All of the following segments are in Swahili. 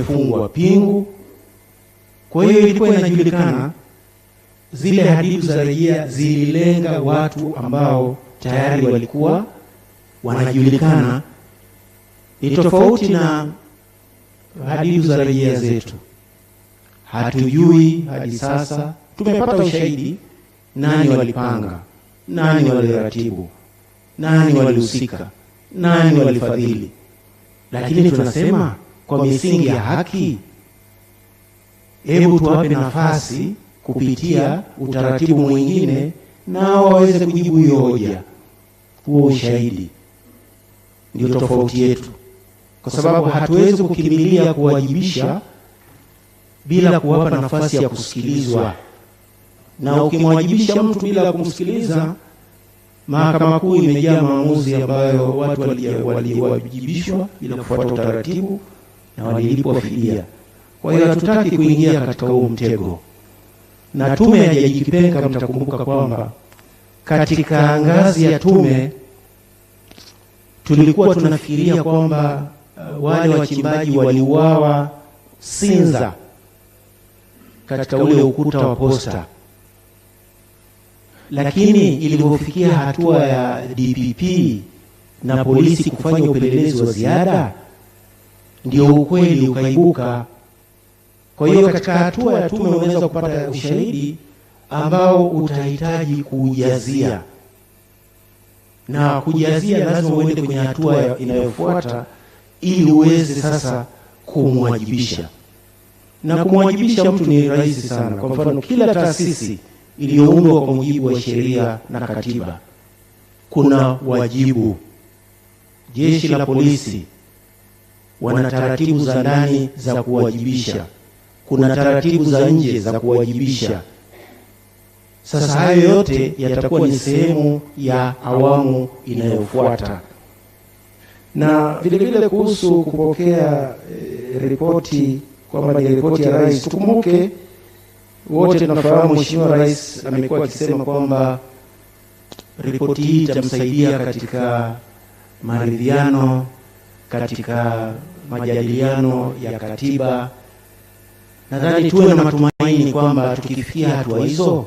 imefungwa pingu. Kwa hiyo ilikuwa inajulikana zile hadidu za rejea zililenga watu ambao tayari walikuwa wanajulikana. Ni tofauti na hadidu za rejea zetu. Hatujui hadi sasa, tumepata ushahidi nani walipanga, nani waliratibu, nani walihusika, nani walifadhili. Lakini tunasema kwa misingi ya haki, hebu tuwape nafasi kupitia utaratibu mwingine nao waweze kujibu hiyo hoja, huo ushahidi. Ndio tofauti yetu, kwa sababu hatuwezi kukimbilia kuwajibisha bila kuwapa nafasi ya kusikilizwa. Na ukimwajibisha mtu bila kumsikiliza, Mahakama Kuu imejaa maamuzi ambayo watu waliwajibishwa bila kufuata utaratibu na walilipwa fidia. Kwa hiyo hatutaki kuingia katika huo mtego. Na tume ya Jaji Kipenga, mtakumbuka kwamba katika ngazi ya tume tulikuwa tunafikiria kwamba wale wachimbaji waliuawa Sinza katika ule ukuta wa posta. Lakini ilivyofikia hatua ya DPP na polisi kufanya upelelezi wa ziada, ndio ukweli ukaibuka. Kwa hiyo katika hatua ya tume unaweza kupata ushahidi ambao utahitaji kujazia, na kujazia lazima uende kwenye hatua inayofuata ili uweze sasa kumwajibisha. Na kumwajibisha mtu ni rahisi sana. Kwa mfano, kila taasisi iliyoundwa kwa mujibu wa sheria na katiba kuna wajibu. Jeshi la polisi wana taratibu za ndani za kuwajibisha, kuna taratibu za nje za kuwajibisha. Sasa hayo yote yatakuwa ni sehemu ya awamu inayofuata. Na vile vile kuhusu kupokea ripoti kwamba ni ripoti ya rais, tukumbuke wote tunafahamu Mheshimiwa Rais amekuwa akisema kwamba ripoti hii itamsaidia katika maridhiano, katika majadiliano ya katiba. Nadhani tuwe na matumaini kwamba tukifikia hatua hizo,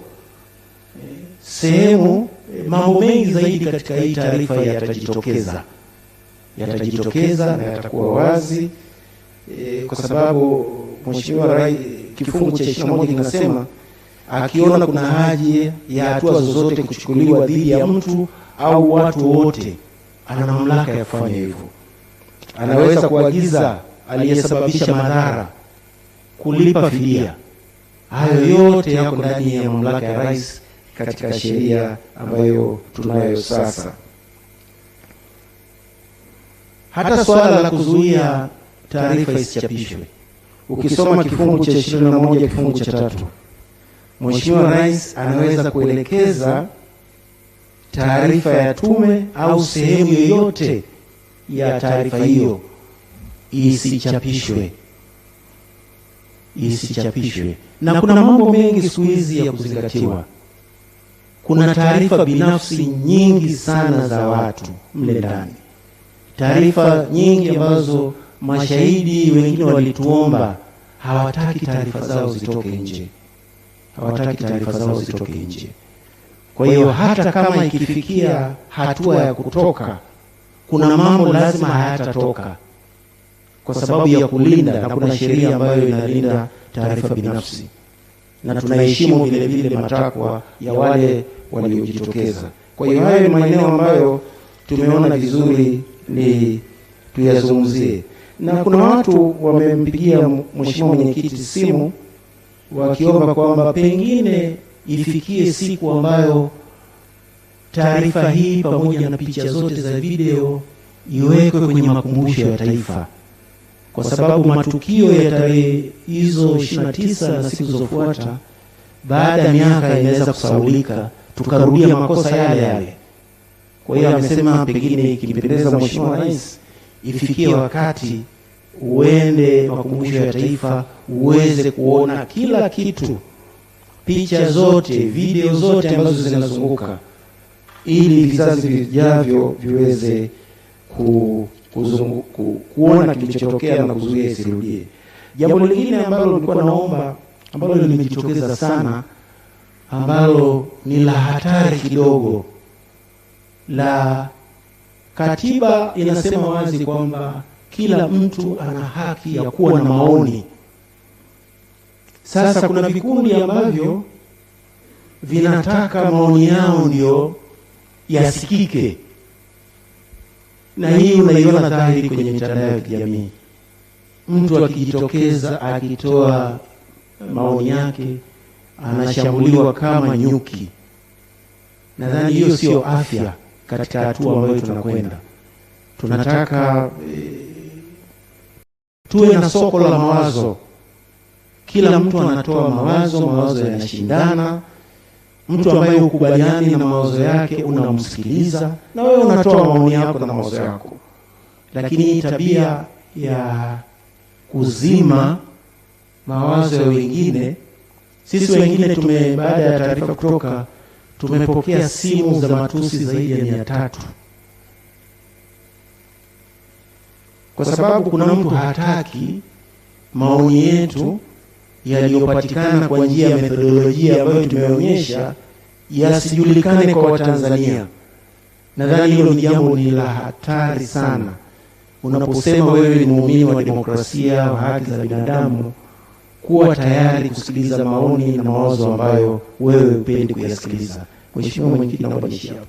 mambo mengi zaidi katika hii taarifa yatajitokeza na yatakuwa wazi, kwa sababu Mheshimiwa Rais kifungu cha 21 kinasema akiona kuna haja ya hatua zozote kuchukuliwa dhidi ya mtu au watu wote, ana mamlaka ya kufanya hivyo. Anaweza kuagiza aliyesababisha madhara kulipa fidia. Hayo yote yako ndani ya mamlaka ya rais katika sheria ambayo tunayo sasa. Hata swala la kuzuia taarifa isichapishwe, ukisoma kifungu cha 21 kifungu cha 3, Mheshimiwa Rais anaweza kuelekeza taarifa ya tume au sehemu yoyote ya taarifa hiyo isichapishwe. Na kuna mambo mengi siku hizi ya kuzingatiwa. Kuna taarifa binafsi nyingi sana za watu mle ndani, taarifa nyingi ambazo mashahidi wengine walituomba hawataki taarifa zao zitoke nje. Kwa hiyo hata kama ikifikia hatua ya kutoka, kuna mambo lazima hayatatoka kwa sababu ya kulinda, na kuna sheria ambayo inalinda taarifa binafsi, na tunaheshimu vile vile matakwa ya wale waliojitokeza. Kwa hiyo hayo ni maeneo ambayo tumeona vizuri ni tuyazungumzie. Na kuna watu wamempigia Mheshimiwa Mwenyekiti simu wakiomba kwamba pengine ifikie siku ambayo taarifa hii pamoja na picha zote za video iwekwe kwenye makumbusho ya taifa, kwa sababu matukio ya tarehe hizo 29 na siku zilizofuata, baada ya miaka inaweza kusahaulika, tukarudia makosa yale. Kwa hiyo amesema pengine ikimpendeza Mheshimiwa Rais, ifikie wakati uende makumbusho ya taifa uweze kuona kila kitu, picha zote, video zote ambazo zinazunguka, ili vizazi vijavyo viweze kuona kilichotokea na kuzuia isirudie. Jambo lingine ambalo nilikuwa naomba, ambalo limejitokeza sana, ambalo ni la hatari kidogo, la katiba inasema wazi kwamba kila mtu ana haki ya kuwa na maoni. Sasa kuna vikundi ambavyo vinataka maoni yao ndio yasikike, na hii unaiona dhahiri kwenye mitandao ya kijamii. Mtu akijitokeza akitoa maoni yake anashambuliwa kama nyuki. Nadhani hiyo sio afya katika hatua ambayo tunakwenda. Tunataka tuwe na soko la mawazo. Kila mtu anatoa mawazo yanashindana. Mtu ambaye hukubaliani na mawazo yake unamsikiliza, na wewe unatoa maoni yako na mawazo yako. Lakini tabia ya kuzima mawazo ya wengine, sisi wengine baada ya taarifa kutoka, tumepokea simu za matusi zaidi ya 300. Kwa sababu kuna mtu hataki maoni yetu yaliyopatikana kwa njia ya methodolojia ambayo tumeonyesha yasijulikane kwa Watanzania. Nadhani hilo ni jambo ni la hatari sana. Unaposema wewe ni muumini wa demokrasia, wa haki za binadamu, kuwa tayari kusikiliza maoni na mawazo ambayo wewe upendi kuyasikiliza. Mheshimiwa Mwenyekiti, naomba niishie hapo.